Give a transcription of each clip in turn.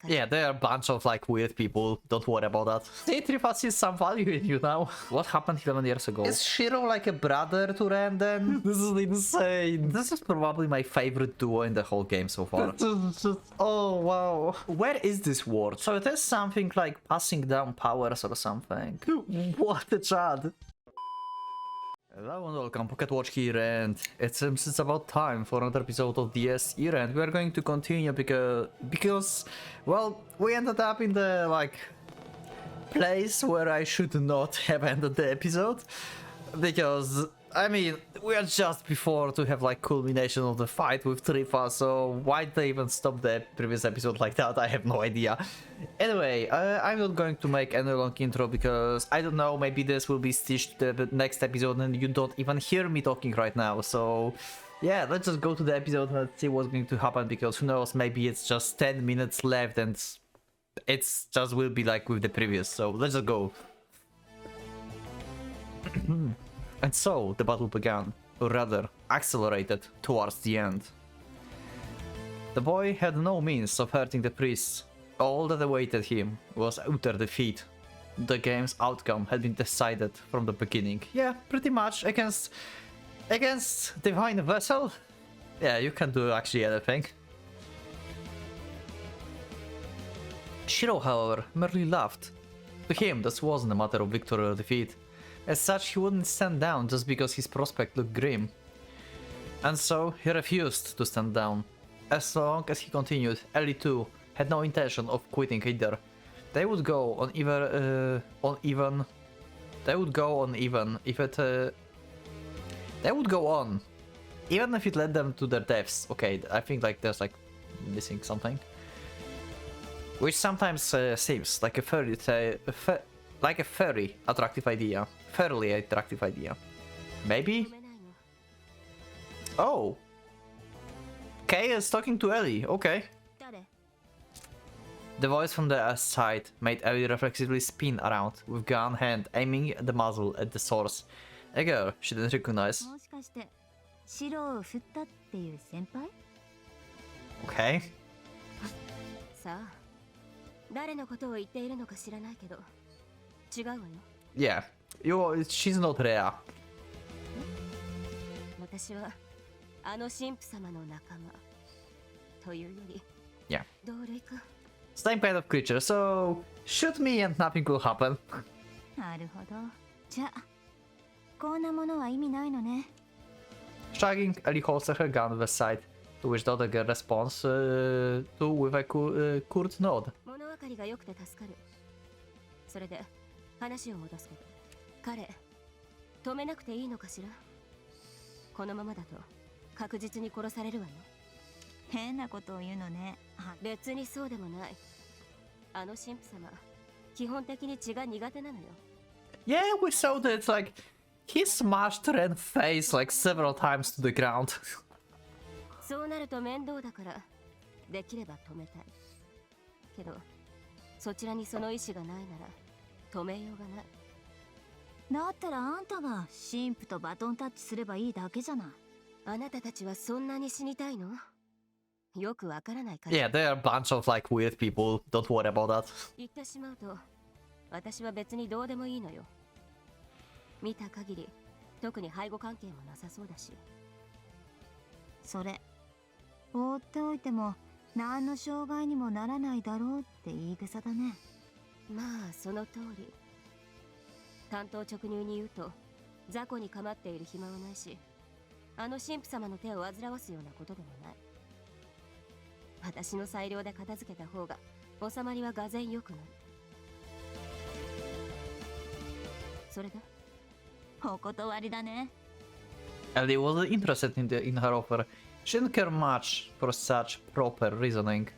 Yeah, there are a bunch of like weird people. Don't worry about that. Citrifa sees some value in you now. What happened 11 years ago? Is Shiro like a brother to Ren then? This is insane. This is probably my favorite duo in the whole game so far. Oh wow. Where is this word? So it is something like passing down powers or something. What a chat. Hello and welcome, PocketWatch here, and it seems it's about time for another episode of DS Era, and we are going to continue because well, we ended up in the like place where I should not have ended the episode, because I mean we are just before to have like culmination of the fight with Trifa, so why they even stop the previous episode like that, I have no idea. Anyway, I'm not going to make any long intro because I don't know, maybe this will be stitched to the next episode and you don't even hear me talking right now, so yeah, let's just go to the episode and see what's going to happen, because who knows, maybe it's just 10 minutes left and it's just will be like with the previous, so let's just go. And so the battle began, or rather accelerated towards the end. The boy had no means of hurting the priests. All that awaited him was utter defeat. The game's outcome had been decided from the beginning. Yeah, pretty much against Divine Vessel. Yeah, you can do actually anything. Shiro, however, merely laughed. To him, this wasn't a matter of victory or defeat. As such, he wouldn't stand down just because his prospect looked grim. And so, he refused to stand down. As long as he continued, Ellie too had no intention of quitting either. They would go on even if it led them to their deaths. Okay, I think like there's like missing something. Which sometimes seems like a fairly attractive idea. Maybe? Oh! Kay is talking to Ellie, okay. The voice from the side made Ellie reflexively spin around, with gun hand aiming the muzzle at the source. A girl she didn't recognize. Okay. Yeah, she's not rare. Yeah. Same kind of creature, so shoot me and nothing will happen. Shrugging, Ellie holstered her gun to the side, to which the other girl responds to with a curt nod. Yeah, we saw that, like, he smashed Ren's face like several times to the ground. Yeah, there are a bunch of like weird people, don't worry about that. Ellie wasn't interested in her offer. She didn't care much for such proper reasoning.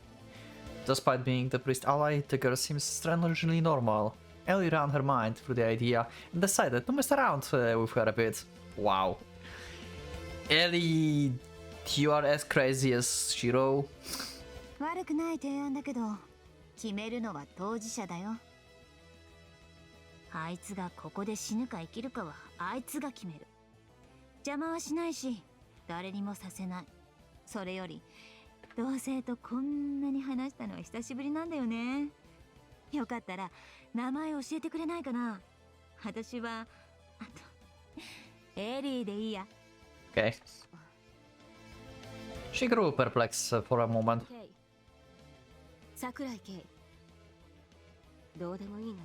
Despite being the priest ally, the girl seems strangely normal. Ellie ran her mind through the idea and decided to mess around with her a bit. Wow. Ellie, you are as crazy as Shiro. 同性とこんなに話したのは久しぶりなんだよね。よかったら名前教えてくれないかな。私はあとエリーでいいや。Okay. She grew perplexed for a moment. 桜井圭。どうでもいいのよ。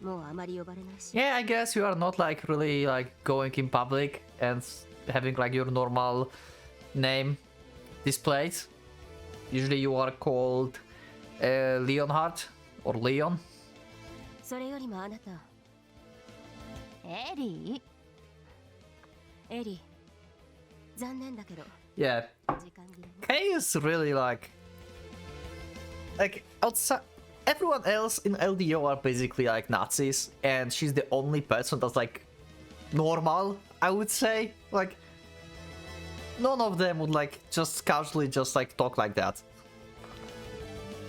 もうあまり呼ばれないし。Yeah, I guess you are not like really like going in public and having like your normal name displayed. Usually you are called Leonhard or Leon. それよりもあなた。エリー。エリー。残念だけど。Yeah. 時間切れね。 Kay is really like outside. Everyone else in LDO are basically like Nazis, and she's the only person that's like normal, I would say. Like, none of them would like just casually just like talk like that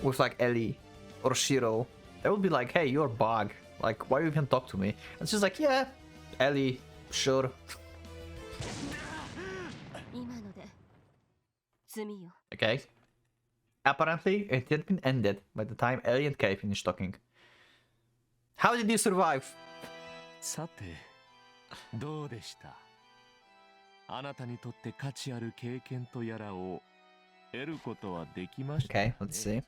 with like Ellie or Shiro. They would be like, hey, you're a bug. Like, why you even talk to me? And she's like, yeah, Ellie, sure. 今ので罪よ。 Okay. Apparently, it had been ended by the time Ellie and Kay finished talking. How did you survive? さて、どうでした？あなたにとって価値ある経験とやらを得ることはできましたかね？ Okay, let's see.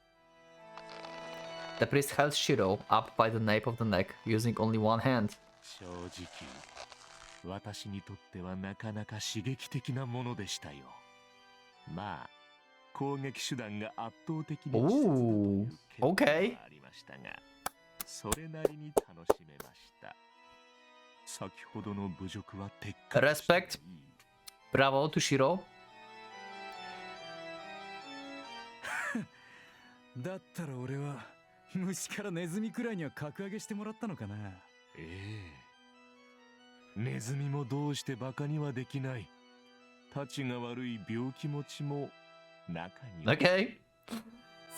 The priest held Shiro up by the nape of the neck, using only one hand. 正直、私にとってはなかなか刺激的なものでしたよ。まあ、攻撃手段が圧倒的に稚拙だという結果がありましたが、それなりに楽しめました。先ほどの侮辱は撤回。Respect. Bravo to Shiro. だったら俺は虫からネズミくらいには格上げしてもらったのかな。ええ。ネズミもどうしてバカにはできない。たちが悪い病気持ちも中には。Okay.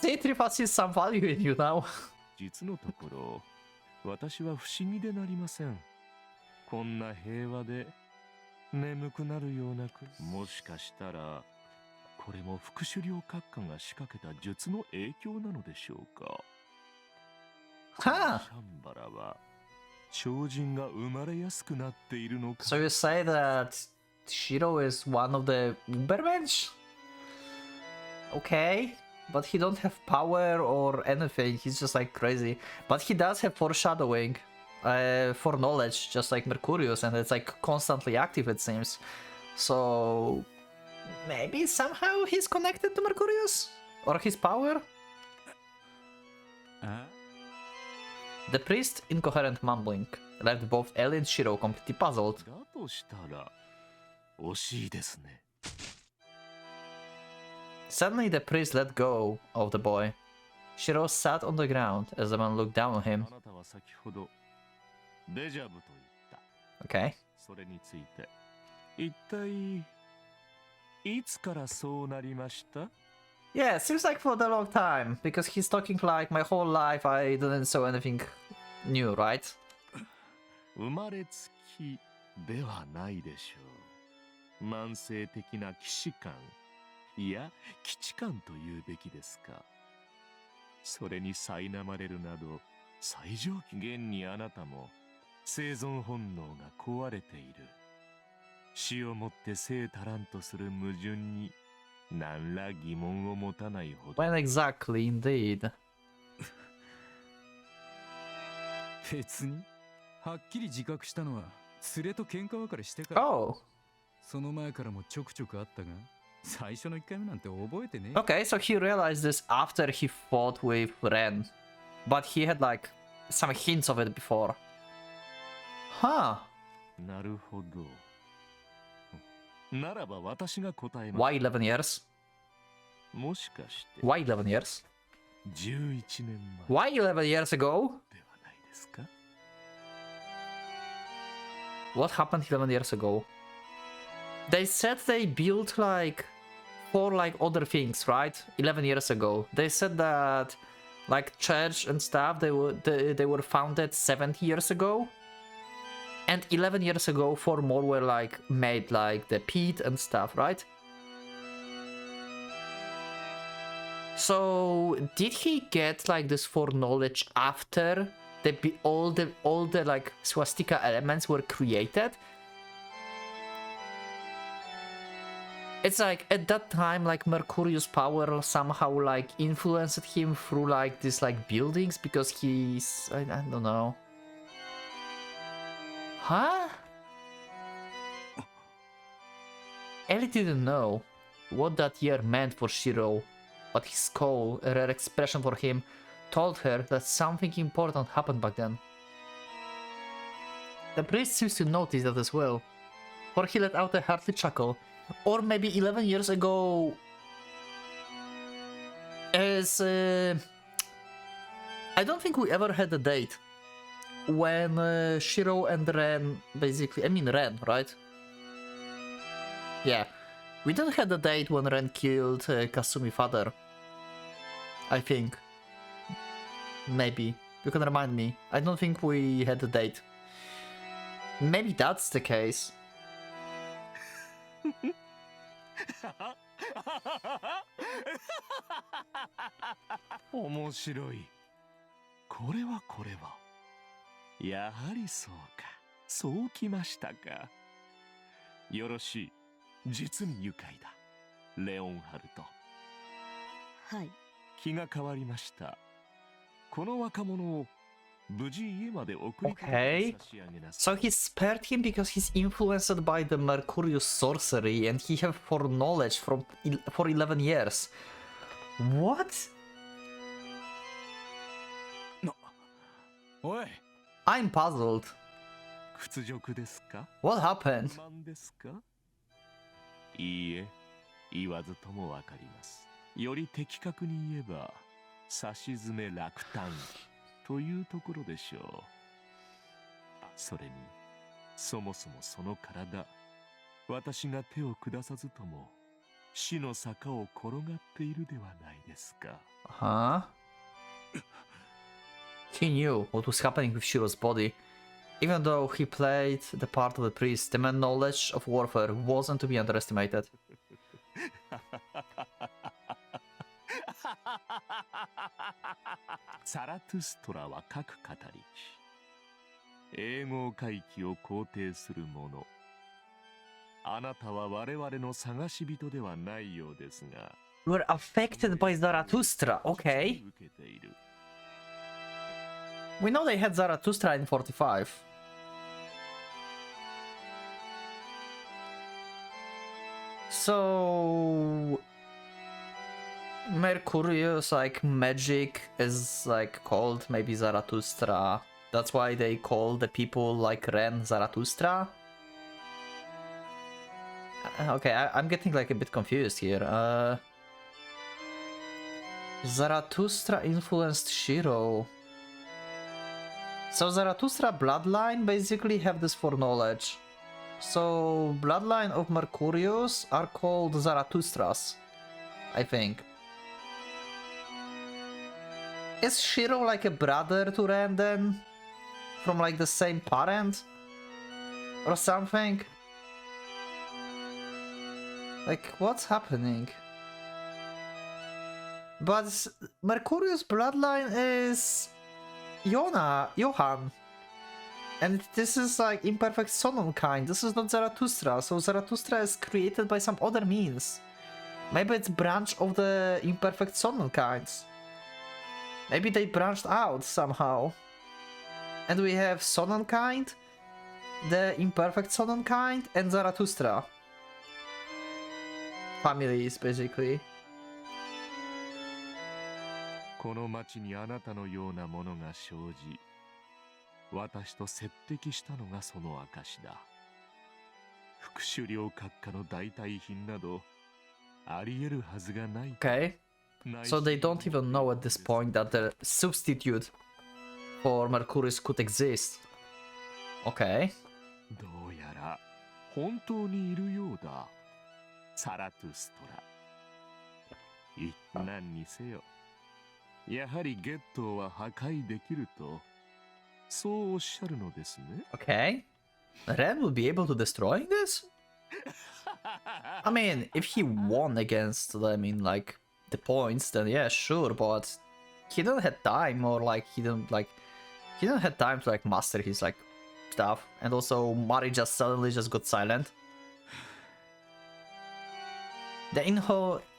C3 sees some value in you now. 実のところ、私は不思議でなりません。こんな平和で眠くなるようなく、もしかしたらこれも副首領閣下が仕掛けた術の影響なのでしょうか。Huh. シャンバラは超人が生まれやすくなっているのか。 So you say that Shiro is one of the Ubermensch? Okay. But he don't have power or anything. He's just like crazy. But he does have foreshadowing. For knowledge, just like Mercurius, and it's like constantly active, it seems. So maybe somehow he's connected to Mercurius? Or his power? The priest, incoherent mumbling, left both Ellie and Shiro completely puzzled. だとしたら惜しいですね。 Suddenly the priest let go of the boy. Shiro sat on the ground as the man looked down on him. あなたは先ほどデジャブと言った。 Okay. それについて一体いつからそうなりました？ Yeah, it seems like for the long time, because he's talking like my whole life I didn't saw anything new, right? 生まれつきではないでしょう。慢性的な既視感、いや基地感というべきですか。それに苛まれるなど最上級。現にあなたも生存本能が壊れている。死をもって生足らんとする矛盾に何ら疑問を持たないほど。 When exactly, indeed. 別にはっきり自覚したのは連れと喧嘩別れしてから。 Oh, その前からもちょくちょくあったが、最初の1回目なんて覚えてねえ。 okay, so he realized this after he fought with Ren. But he had like some hints of it before. Huh. なるほど。ならば私が答えます。 Why 11 years? もしかして Why 11 years? 11年前 Why 11 years ago? ではないですか。 What happened 11 years ago? They said they built like 4 like other things, right? 11 years ago. They said that like church and stuff they were founded 70 years ago. And 11 years ago 4 more were like made, like the pit and stuff, right? So did he get like this foreknowledge after all the like swastika elements were created? It's like at that time, like Mercurius' power somehow like influenced him through like these like buildings because he's I don't know. Huh? Ellie didn't know what that year meant for Shiro, but his call, a rare expression for him, told her that something important happened back then. The priest seems to notice that as well, for he let out a hearty chuckle. Or maybe 11 years ago, as I don't think we ever had a date when Shiro and Ren basically, I mean Ren, right? Yeah, we didn't have a date when Ren killed Kasumi father. I think. Maybe. You can remind me. I don't think we had a date. Maybe that's the case. 面白い。これはこれは。やはりそうか。そうきましたか。よろしい。実に愉快だ。レオンハルト。はい。気が変わりました。この若者を Okay, so he spared him because he's influenced by the Mercurius sorcery and he have foreknowledge for 11 years. What? No. Oi. I'm puzzled. What happened? いいえ、言わずともわかります。より的確に言えば、さしずめ落胆。というところでしょう。それに、そもそもその体、私が手を下さずとも、死の坂を転がっているではないですか。Huh? He knew what was happening with Shiro's body. Even though he played the part of the priest, the man's knowledge of warfare wasn't to be underestimated. サラトゥストラは各語り英語回帰を肯定する者。あなたは我々の探し人ではないようですが。You were affected by Zarathustra, okay. We know they had Zarathustra in 45. So... Mercurius, like, magic is, like, called maybe Zarathustra. That's why they call the people like Ren Zarathustra? Okay, I'm getting, like, a bit confused here. Zarathustra influenced Shiro. So Zarathustra bloodline basically have this foreknowledge. So bloodline of Mercurius are called Zarathustras, I think. Is Shiro like a brother to Ren then? From like the same parent? Or something? Like, what's happening? But Mercurius' bloodline is Johann. And this is like imperfect Sonon kind. This is not Zarathustra. So Zarathustra is created by some other means. Maybe it's branch of the imperfect Sonon kinds. Maybe they branched out somehow. And we have Sonon kind, the imperfect Sonon kind, and Zarathustra. Families, basically. この町にあなたのようなものが生じ、私と接敵したのがその証だ。副首領閣下の代替品などあり得るはずがない。Okay. So they don't even know at this point that the substitute for Mercurius could exist. Okay. どうやら本当にいるようだ。サラトゥストラ。一何にせよ。やはりゲットーは破壊できると、そうおっしゃるのですね。Okay. Ren will be able to destroy this? I mean, if he won against them in like the points, then yeah, sure, but he didn't have time, or like he didn't have time to like master his like stuff, and also Mari just suddenly just got silent. The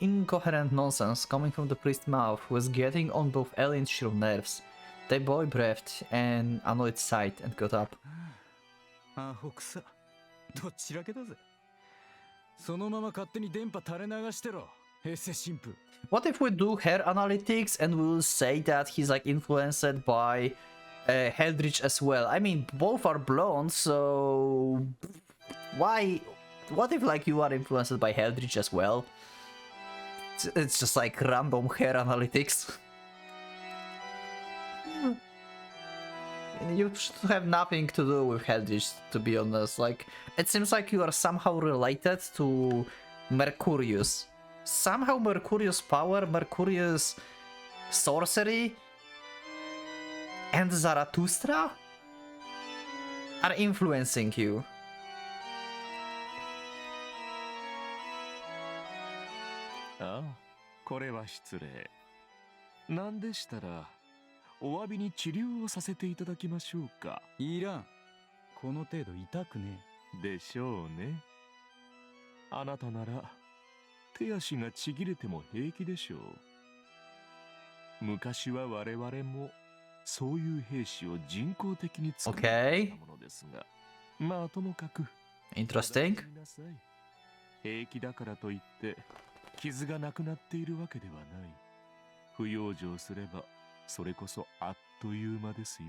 incoherent nonsense coming from the priest's mouth was getting on both Ellie and Shiro's nerves. The boy breathed an annoyed sigh and got up. アホくさ。どっちらけだぜ。そのまま勝手に電波垂れ流してろ。平成神父。What if we do hair analytics and we'll say that he's like influenced by Heldrich as well? I mean, both are blonde, so why? What if like you are influenced by Heldrich as well? It's just like random hair analytics. You should have nothing to do with Heldrich, to be honest. Like, it seems like you are somehow related to Mercurius. Somehow Mercurius' power, Mercurius' sorcery, and Zarathustra are influencing you. ああ、これは失礼。なんでしたら、お詫びに治療をさせていただきましょうか。いらん。この程度痛くねえ。でしょうね。あなたなら、手足がちぎれても平気でしょう。昔は我々も、そういう兵士を人工的に作ったものですが、まあともかく。Interesting. 平気だからといって、傷がなくなっているわけではない。不養生すれば、それこそあっという間ですよ。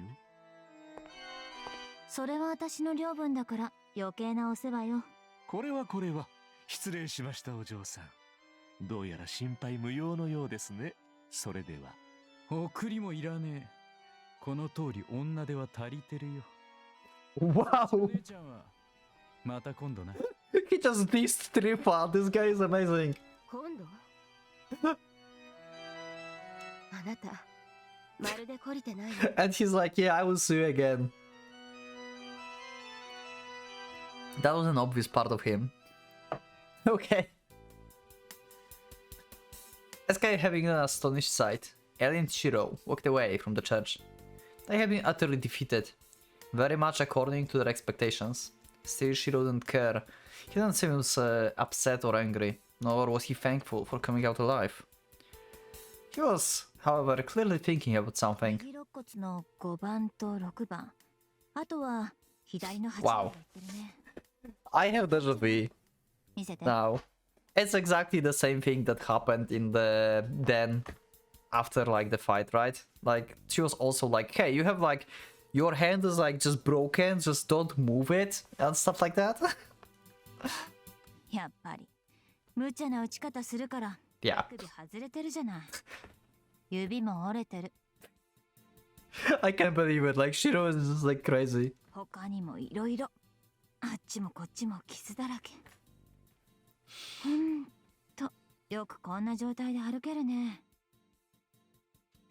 それは私の領分だから余計なお世話よ。これは失礼しましたお嬢さん。どうやら心配無用のようですね。それでは。送りもいらねえ。この通り女では足りてるよ。Wow! 姉ちゃんはまた今度な。He just dissed Tripa. This guy is amazing. 今度あなたまるで懲りてないの。And he's like, yeah, I will see you again. That was an obvious part of him. Okay. This guy having an astonished sight. Ellie and Shiro walked away from the church. They had been utterly defeated, very much according to their expectations. Still, Shiro didn't care. He didn't seem upset or angry, nor was he thankful for coming out alive. He was, however, clearly thinking about something. Wow. I have deja vu now. It's exactly the same thing that happened in the den after like the fight, right? Like she was also like, hey, you have like your hand is like just broken, just don't move it and stuff like that. Yeah. I can't believe it. Like Shiro is just like crazy. あっちもこっちも傷だらけ。ほんとよくこんな状態で歩けるね。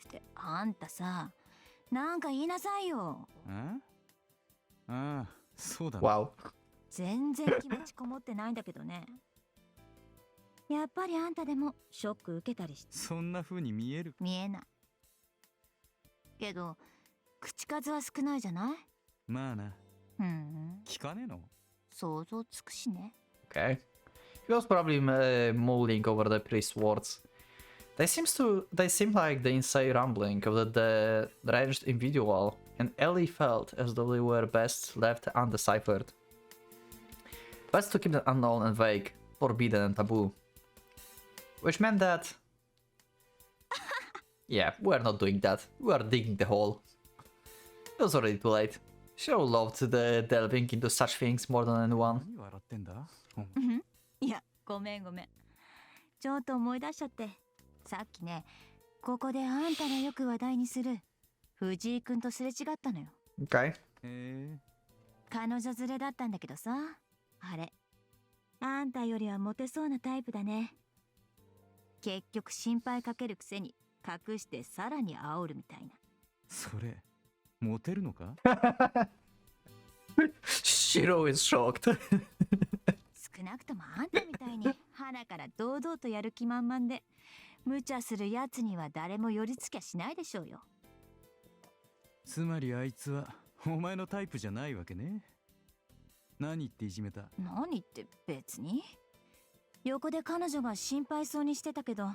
ってあんたさ、なんか言いなさいよ。ああ、そうだ。Wow. 全然気持ちこもってないんだけどね。やっぱりあんたでもショック受けたりして。そんな風に見える？見えない。けど口数は少ないじゃない？まあな。聞かねえの？想像つくしね。Okay. He was probably mulling over the priest's words. They seem like the insane rumbling of the deranged individual, and Ellie felt as though they were best left undeciphered. Best to keep them unknown and vague, forbidden and taboo. Which meant that... yeah, we're not doing that. We are digging the hole. It was already too late. Shiro loved the delving into such things more than anyone. いや、ごめん。ちょっと思い出しちゃって。さっきね、ここであんたがよく話題にする藤井くんとすれ違ったのよ。Okay. 彼女連れだったんだけどさ、あれ、あんたよりはモテそうなタイプだね。結局心配かけるくせに隠してさらに煽るみたいな。それ、モテるのか？ Shiro is shocked. 少なくともあんたみたいに鼻から堂々とやる気満々で無茶するやつには誰も寄りつきゃしないでしょうよ。つまりあいつはお前のタイプじゃないわけね。何言っていじめた？何って別に。横で彼女が心配そうにしてたけど、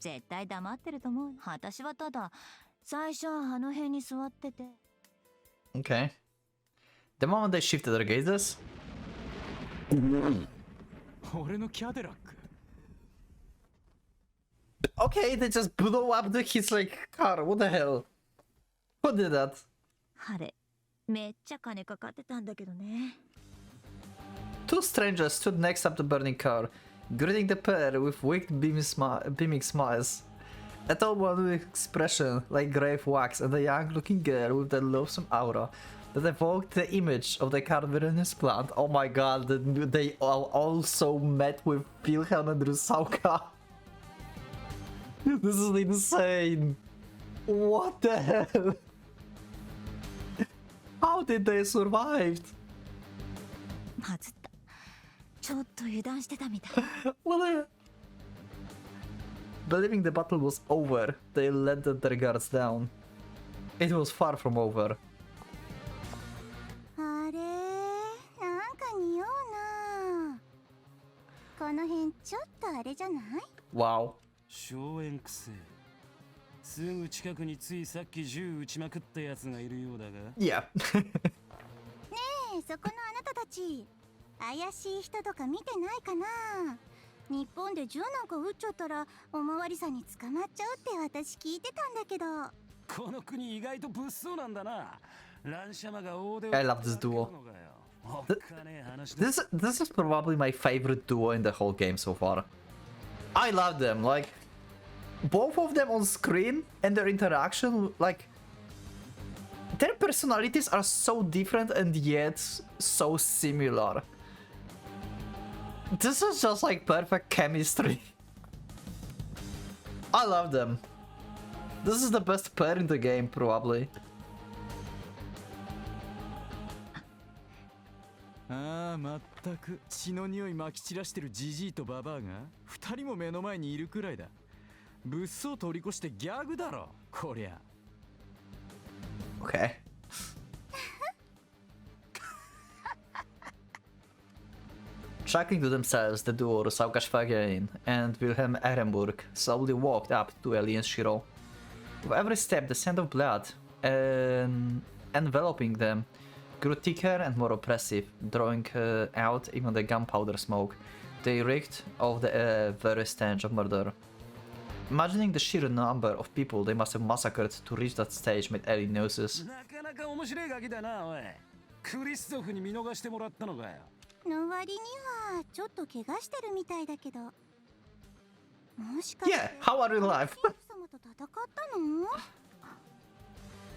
絶対黙ってると思う。私はただ最初はあの辺に座ってて。 Okay. The moment they shifted their gazes. 俺のキャデラック。 Okay, they just blew up his like car. What the hell? Who did that? あれめっちゃ金かかってたんだけどね。 Two strangers stood next up the burning car, greeting the pair with wicked beaming smiles. A tall one with expression like grave wax and a young-looking girl with that loathsome aura that evoked the image of the carnivorous plant. Oh my god, they all also met with Wilhelm and Rusauka. This is insane. What the hell? How did they survive? まずった。ちょっと油断してたみたい。Well, believing the battle was over, they let their guards down. It was far from over. あれなんか匂うな。この辺ちょっとあれじゃない？ Wow. 硝煙くせえ。すぐ近くについさっき銃撃ちまくったやつがいるようだが。Yeah. そこのあなたたち、怪しい人とか見てないかな。日本で銃なんか撃っちゃったらおまわりさんに捕まっちゃうって私聞いてたんだけど。この国意外と物騒なんだな。ランシャマが大手を I love this duo. This is probably my favorite duo in the whole game so far. I love them, like both of them on screen and their interaction, like their personalities are so different and yet so similar. This is just like perfect chemistry. I love them. This is the best pair in the game, probably. ああ、まったく血の匂いまき散らしてるジジイとババアが二人も目の前にいるくらいだ。物騒通り越してギャグだろ、こりゃ。Okay. Chuckling to themselves, the duo Rusauka Schwagerin and Wilhelm Ehrenburg slowly walked up to Ellie and Shiro. With every step, the scent of blood enveloping them grew thicker and more oppressive, drawing out even the gunpowder smoke. They reeked of the very stench of murder. Imagining the sheer number of people they must have massacred to reach that stage made Ellie nauseous. なかなか面白いガキだな、おい。クリストフに見逃してもらったのかよ。の割にはちょっと怪我してるみたいだけど。もしかして Yeah, how are you alive? 神様と戦ったの？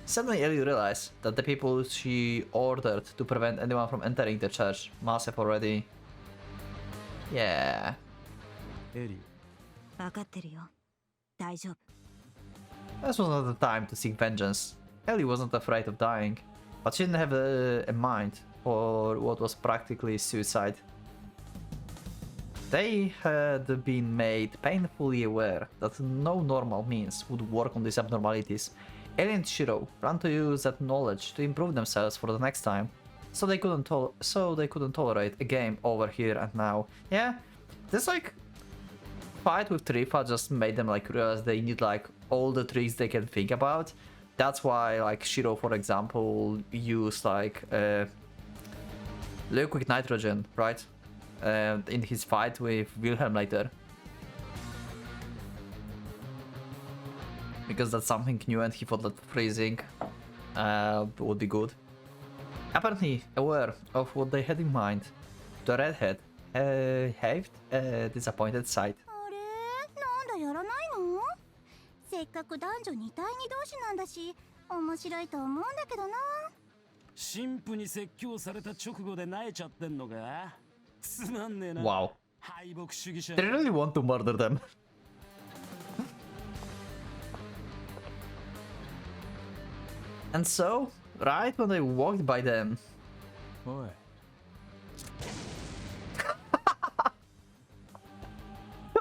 Suddenly Ellie realized that the people she ordered to prevent anyone from entering the church must have already... Yeah. エリー。分かってるよ。大丈夫。 This was not the time to seek vengeance. Ellie wasn't afraid of dying, but she didn't have a mind for what was practically suicide. They had been made painfully aware that no normal means would work on these abnormalities. Ellie and Shiro planned to use that knowledge to improve themselves for the next time, so they couldn't tolerate a game over here and now. Yeah, this like fight with Trifa just made them like realize they need like all the tricks they can think about. That's why like Shiro, for example, used like liquid nitrogen, right? In his fight with Wilhelm later. Because that's something new and he thought that freezing would be good. Apparently aware of what they had in mind, the redhead haved a disappointed sight. あれなんだやらないの？せっかく男女2対2同士なんだし面白いと思うんだけどな。神父に説教された直後で萎えちゃってんのか？つまんねえな。 Wow. 敗北主義者。 They really want to murder them. And so, right when they walked by them... おい。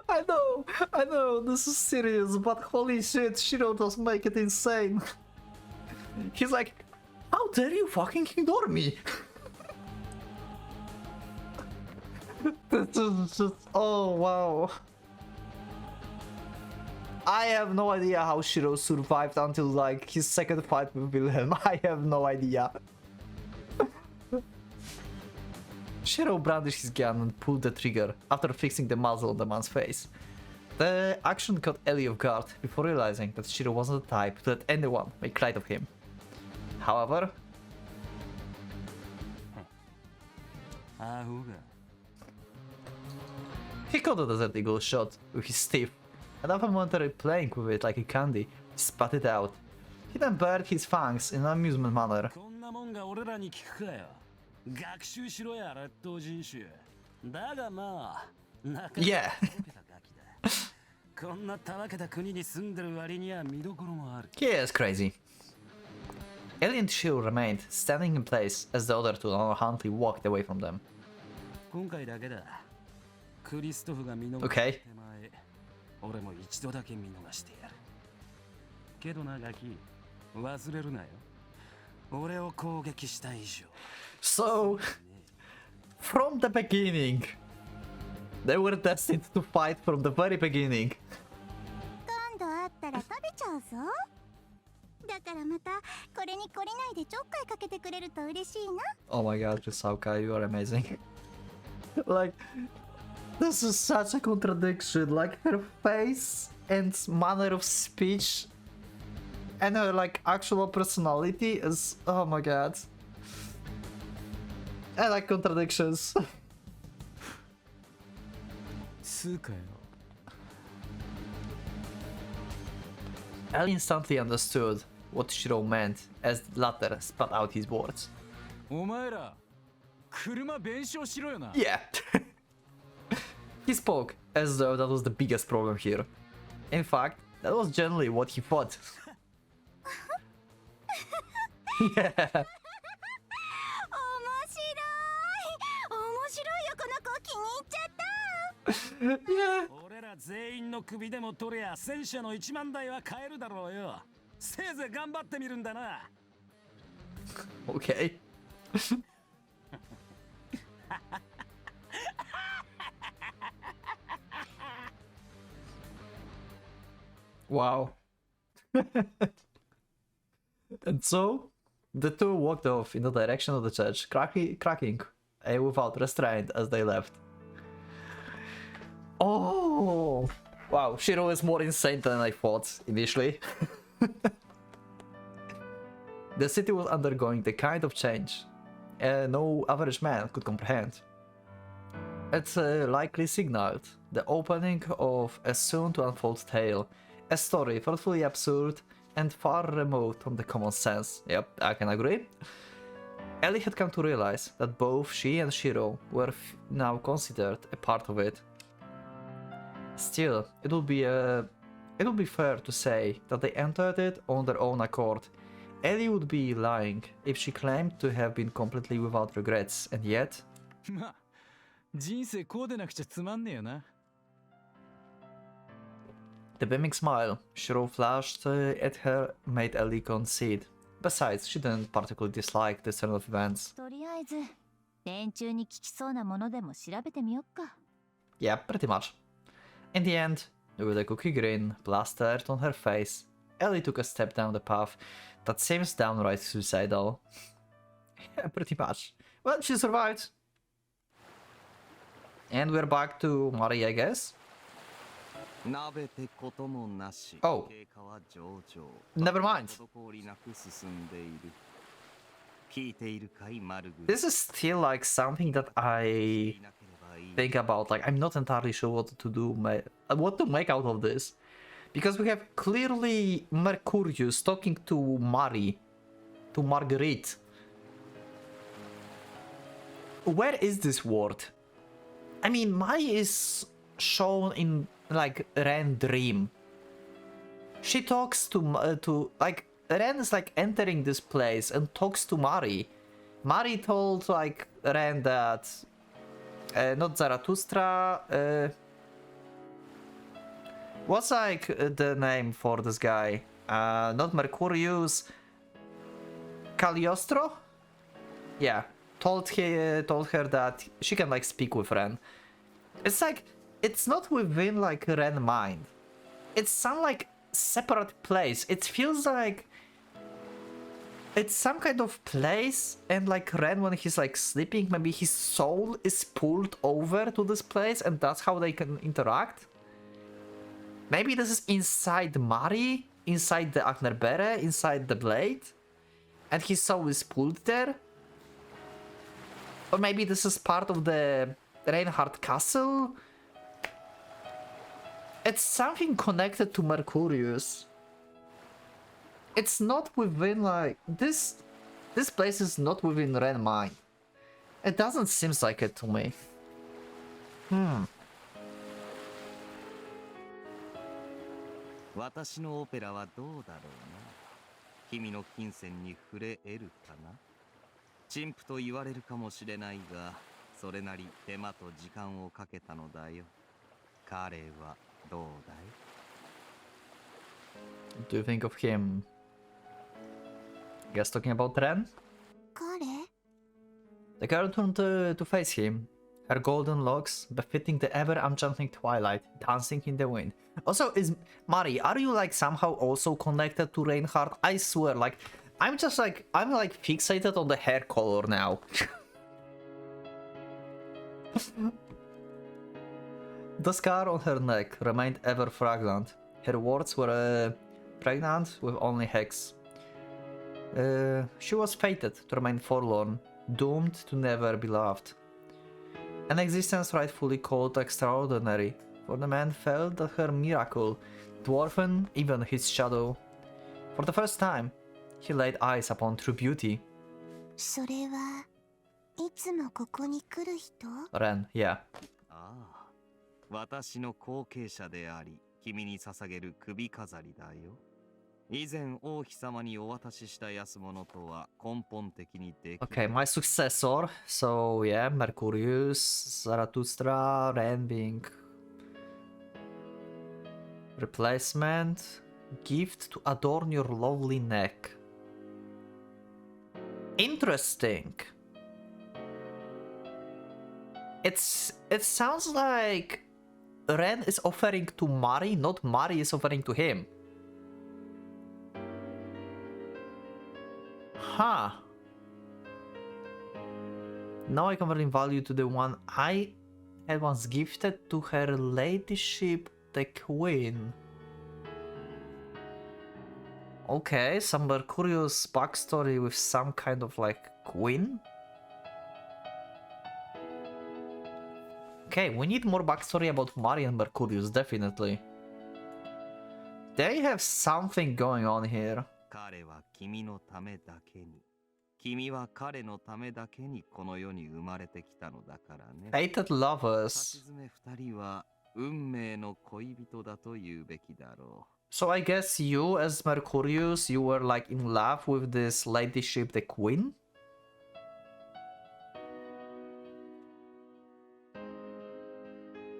I know know, this is serious, but holy shit, Shiro does make it insane. He's like, how dare you fucking ignore me? This is just, oh wow. I have no idea how Shiro survived until like his second fight with Wilhelm. I have no idea. Shiro brandished his gun and pulled the trigger after fixing the muzzle on the man's face. The action caught Ellie off guard before realizing that Shiro wasn't the type to let anyone make light of him. However, he caught the Desert Eagle shot with his teeth, and after momentarily playing with it like a candy, he spat it out. He then bared his fangs in an amusement manner. Yeah. He is crazy. Ellie and Shiro remained standing in place as the other two nonchalantly walked away from them. Okay. So, from the beginning, they were destined to fight from the very beginning. 今度会ったら食べちゃうぞ。だからまたこれに懲りないでちょっかいかけてくれると嬉しいな。 Oh my god, Jusauka, you are amazing. Like, this is such a contradiction. Like, her face and manner of speech and her, like, actual personality is... Oh my god. I like contradictions. Ellie instantly understood what Shiro meant as the latter spat out his words. Yeah. He spoke as though that was the biggest problem here. In fact, that was generally what he thought. Yeah. 面白いよこの子気に入っちゃった Yeah. 俺ら全員の首でも取れや戦車の1万台は買えるだろうよ。せいぜい頑張ってみるんだな。Okay. Wow. And so, the two walked off in the direction of the church, cracking without restraint as they left. Oh! Wow, Shiro is more insane than I thought initially. The city was undergoing the kind of change no average man could comprehend. It likely signaled the opening of a soon-to-unfold tale, a story thoughtfully absurd and far remote from the common sense. Yep, I can agree. Ellie had come to realize that both she and Shiro were now considered a part of it. Still, it would be fair to say that they entered it on their own accord. Ellie would be lying if she claimed to have been completely without regrets, and yet... The beaming smile Shiro flashed at her made Ellie concede. Besides, she didn't particularly dislike this turn of events. とりあえず連中に聞きそうなものでも調べてみよっか。 Yeah, pretty much. In the end, with a cookie grin plastered on her face, Ellie took a step down the path that seems downright suicidal. Yeah, pretty much. Well, she survived. And we're back to Mari, I guess. Oh. Never mind. This is still like something that I think about. Like, I'm not entirely sure what to do, what to make out of this. Because we have clearly Mercurius talking to Mari, to Marguerite. Where is this word? I mean, Mari is shown in like Ren dream. She talks to like Ren is like entering this place and talks to Mari. Mari told like Ren that not Zarathustra. What's like the name for this guy? Not Mercurius. Cagliostro? Yeah. Told her that she can like speak with Ren. It's like it's not within like Ren mind. It's some like separate place. It feels like it's some kind of place, and like Ren, when he's like sleeping, maybe his soul is pulled over to this place, and that's how they can interact. Maybe this is inside Mari, inside the Agnerbere, inside the blade, and his soul is pulled there. Or maybe this is part of the Reinhardt castle. It's something connected to Mercurius. It's not within like this place is not within Ren mind. It doesn't seem like it to me. 私のオペラはどうだろうな。君の金銭に触れ得るかな。陳腐と言われるかもしれないが、それなり手間と時間をかけたのだよ。彼はどうだい? Do you think of him? Guess talking about Ren? 彼? The girl turned to face him, her golden locks befitting the ever-enchanting twilight, dancing in the wind. Also, Mari, are you like somehow also connected to Reinhardt? I swear, like, I'm like fixated on the hair color now. The scar on her neck remained ever fragrant. Her words were pregnant with only hex. She was fated to remain forlorn, doomed to never be loved. An existence rightfully called extraordinary, for the man felt that her miracle dwarfed even his shadow. For the first time, he laid eyes upon true beauty. それはいつもここに来る人? Ren, yeah. ああ、私の後継者であり、君に捧げる首飾りだよ。以前王妃様にお渡しした安物とは根本的にできる。Okay, my successor. So yeah, Mercurius, Zarathustra, Ren being replacement. Gift to adorn your lovely neck. Interesting. It sounds like Ren is offering to Mari, not Mari is offering to him. Huh. Now I convert in value to the one I had once gifted to her ladyship, the queen. Okay, some Mercurius backstory with some kind of like queen. Okay, we need more backstory about Mari and Mercurius, definitely. They have something going on here. 彼は君のためだけに、君は彼のためだけにこの世に生まれてきたのだからね。Fated lovers. 立ち詰め二人は運命の恋人だと言うべきだろう。 So I guess you, as Mercurius, you were like in love with this ladyship, the queen?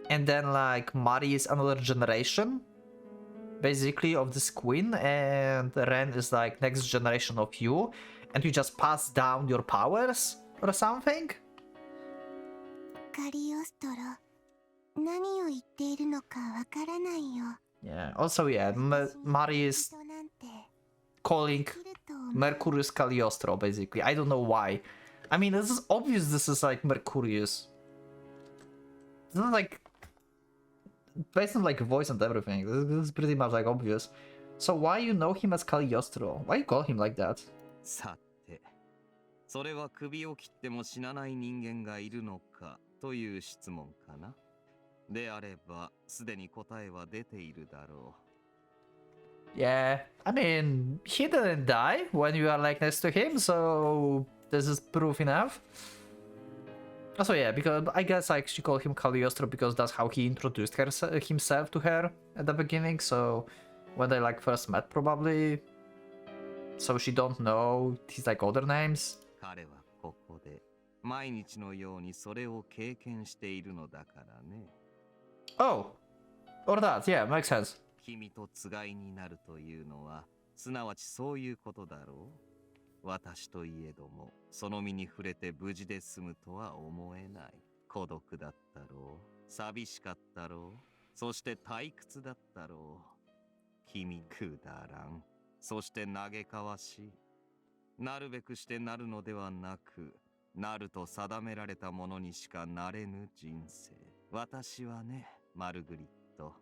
And then like Mari is another generation, basically, of this queen, and Ren is like next generation of you, and you just pass down your powers or something? カリオストロ、何を言っているのかわからないよ。 Yeah, also yeah, Mari is 人なんて calling 来ると思う。 Mercurius Cagliostro, basically. I don't know why. I mean, this is obvious this is like Mercurius. This is like based on like voice and everything. This is pretty much like obvious. So why you know him as Cagliostro? Why you call him like that? さて、それは首を切っても死なない人間がいるのかという質問かな。であれば、すでに答えは出ているだろう。 Yeah, I mean, he didn't die when you are like next to him, so this is proof enough. Also, yeah, because I guess like she called him Cagliostro because that's how he introduced himself to her at the beginning. So when they like first met, probably. So she don't know his like other names. 彼はここで毎日のようにそれを経験しているのだからね。 Oh, or that, yeah, makes sense. 君とつがいになるというのは、すなわちそういうことだろう。私といえども、その身に触れて無事で済むとは思えない。孤独だったろう。寂しかったろう。そして退屈だったろう。君くだらん。そして嘆かわしい。なるべくしてなるのではなく、なると定められたものにしかなれぬ人生。私はね、マルグリット。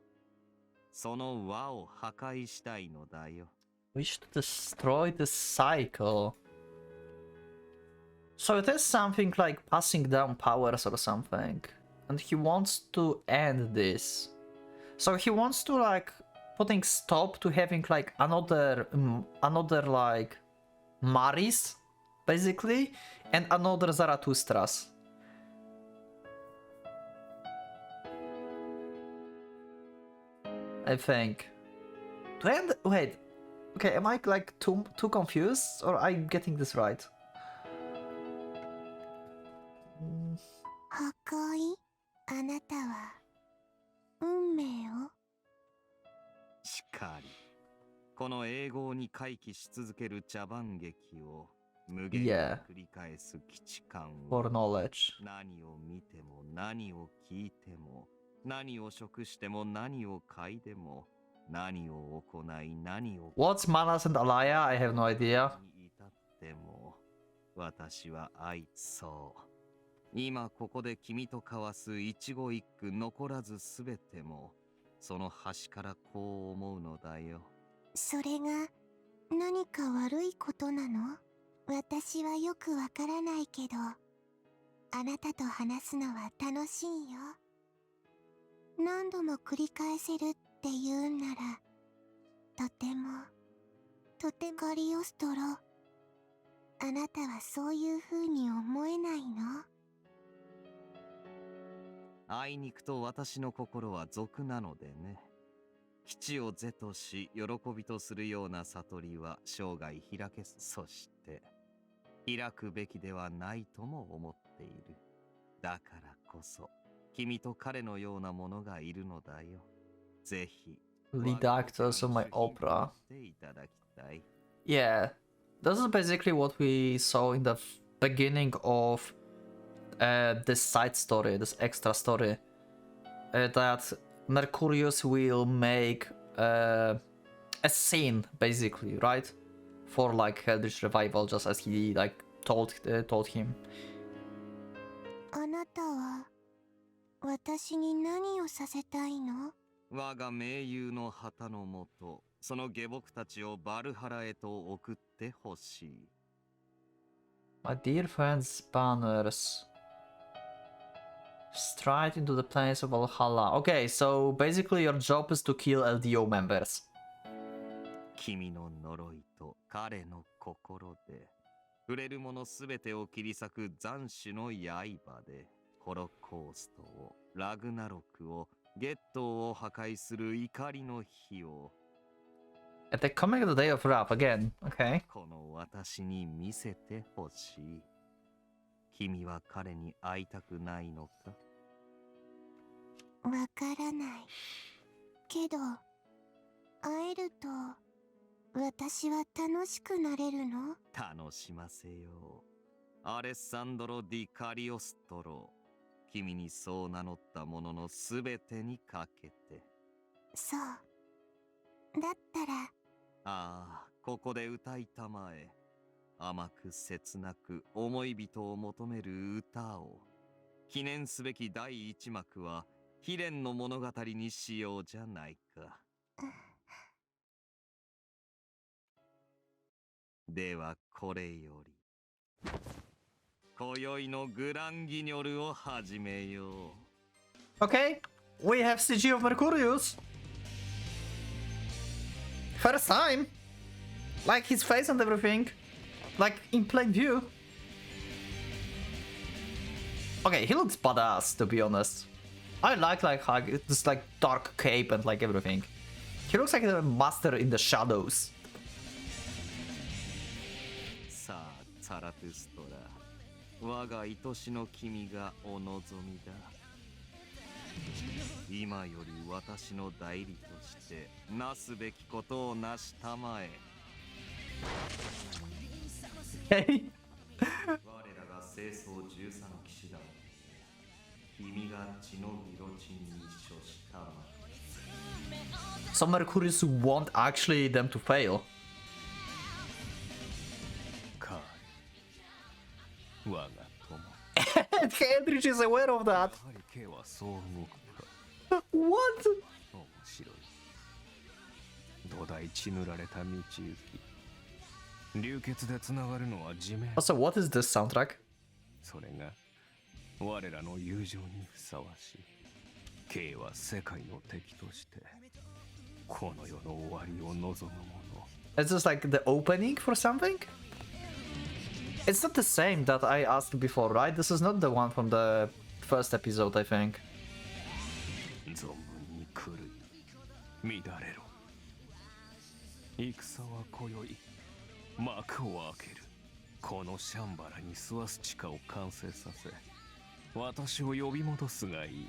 その輪を破壊したいのだよ。We should destroy the cycle. So it is something like passing down powers or something. And he wants to end this. So he wants to like putting stop to having like another like Maris, basically, and another Zarathustras. I think. To end, wait. Okay, am I like too confused, or are you getting this right? 破壊？あなたは運命を？しかり。この永劫に回帰し続ける茶番劇を無限に繰り返す基地感を For knowledge. 何を見ても何を聞いても何を食しても何を嗅いでも何を行い何を What's Manas and Alaya? I have no idea. に至っても私は愛そう今ここで君と交わす一語一句残らずすべてもその端からこう思うのだよそれが何か悪いことなの？私はよくわからないけど、あなたと話すのは楽しいよ。何度も繰り返せるって言うんなら、とてもカリオストロ。あなたはそういう風に思えないの？あいにくと私の心は俗なのでね。基地を是とし、喜びとするような悟りは生涯開けず、そして開くべきではないとも思っている。だからこそ、君と彼のようなものがいるのだよ。ぜひ、Lead actors of my opera. いただきたい。Yeah, this is basically what we saw in the beginning of this side story, this extra story. That Mercurius will make a scene, basically, right? For like Eldritch Revival, just as he like told him. あなたは私に何をさせたいの？我が盟友の旗のもと、その下僕たちをバルハラへと送ってほしい。My dear friends, banners. Stride into the plains of Valhalla. Okay, so basically your job is to kill LDO members. 君の呪いと彼の心で、触れるものすべてを切り裂く斬首の刃で、ホロコーストを、ラグナロクを、ゲットーを破壊する怒りの火を。And they're coming the day of Wrath again, okay. この私に見せてほしい。君は彼に会いたくないのか？わからない。けど、会えると、私は楽しくなれるの？楽しませよう。アレッサンドロ・ディ・カリオストロ。君にそう名乗ったもののすべてにかけて。そう。だったら。ああ、ここで歌いたまえ。甘く切なく思い人を求める歌を。記念すべき第一幕は、悲恋の物語にしようじゃないか。ではこれより。今宵のグランギニョルを始めよう。Okay, we have CG of Mercurius. First time. Like his face and everything. Like in plain view. Okay, he looks badass, to be honest. I like this like dark cape and like everything. He looks like a master in the shadows. さあ、ザラトゥストラ。我が愛しの君がお望みだ。今より私の代理としてなすべきことをなしたまえ。Hey. 我らが清掃13騎士団、君が血のギロチンに処したまえ。So Mercurius want actually them to fail. か我が友。And Hendrich is aware of that. やはり K はそう動くか。 What? 面白い。土台血塗られた道行き。流血でつながるのは地面。 Also, what is this soundtrack? それが我らの友情にふさわしい。K は世界の敵としてこの世の終わりを望むもの。 Is this like the opening for something? It's not the same that I asked before, right? This is not the one from the first episode, I think. 存分に狂い乱れろ。戦は今宵幕を開ける。このシャンバラにスワスチカを完成させ私を呼び戻すがいい。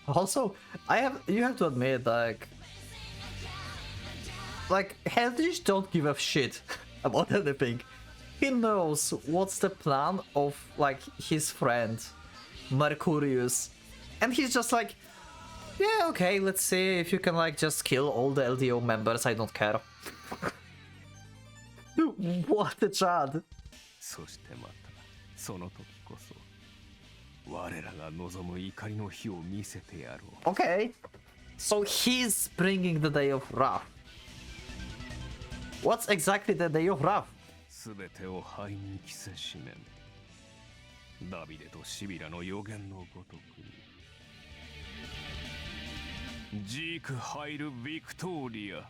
Also, you have to admit, like Heldrich don't give a shit about anything. He knows what's the plan of like his friend Mercurius, and he's just like, yeah, okay, let's see if you can like just kill all the LDO members. I don't care. What a Chad. そしてまたその時こそ我らが望む怒りの火を見せてやろう。 Okay, so he's bringing the day of Wrath. What's exactly the day of Wrath? すべてを灰に着せしめん。ダビデとシビラの予言のごとくに。ジーク入るビクトーリア。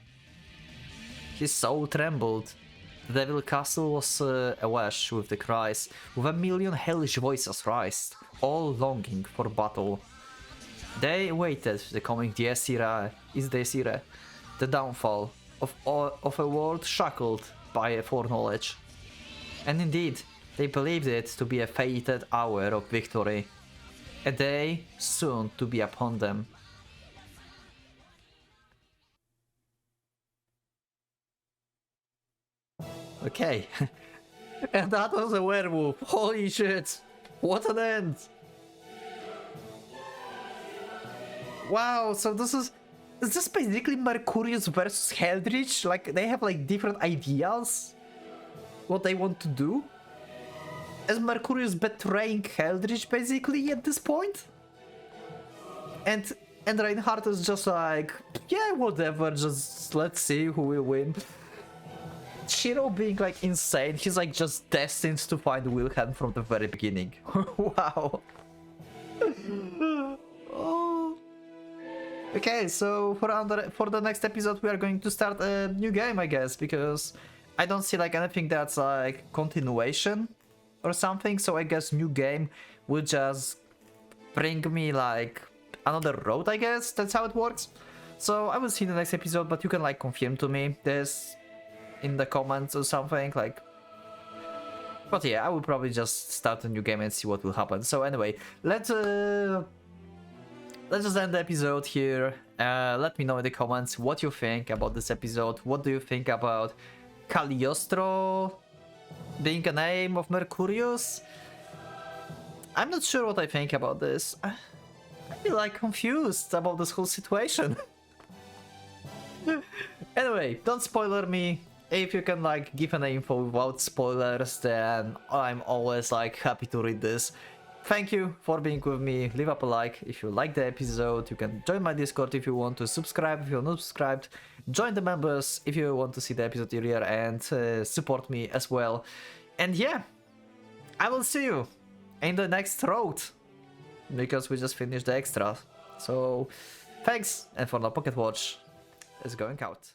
His soul trembled. The devil castle was awash with the cries, with a million hellish voices raised, all longing for battle. They awaited the coming dies irae, the downfall of a world shackled by a foreknowledge. And indeed, they believed it to be a fated hour of victory, a day soon to be upon them. Okay, and that was a werewolf. Holy shit! What an end! Wow, so is this basically Mercurius versus Heldrich? Like they have like different ideas what they want to do? Is Mercurius betraying Heldrich basically at this point? And Reinhardt is just like, yeah, whatever, just let's see who will win. Shiro being like insane, he's like just destined to find Wilhelm from the very beginning. Wow. Oh. Okay, so for the next episode we are going to start a new game, I guess, because I don't see like anything that's like continuation or something, so I guess new game will just bring me like another road, I guess. That's how it works. So I will see in the next episode, but you can like confirm to me this in the comments or something, like. But yeah, I will probably just start a new game and see what will happen. So anyway, let's just end the episode here. Let me know in the comments what you think about this episode. What do you think about Cagliostro being a name of Mercurius? I'm not sure what I think about this. I feel like confused about this whole situation. Anyway, don't spoiler me. If you can like give an info without spoilers, then I'm always like happy to read this. Thank you for being with me. Leave up a like if you like the episode. You can join my Discord if you want to, subscribe if you're not subscribed, join the members if you want to see the episode earlier, and support me as well. And yeah, I will see you in the next road, because we just finished the extra. So thanks, and for now, Pocket Watch is going out.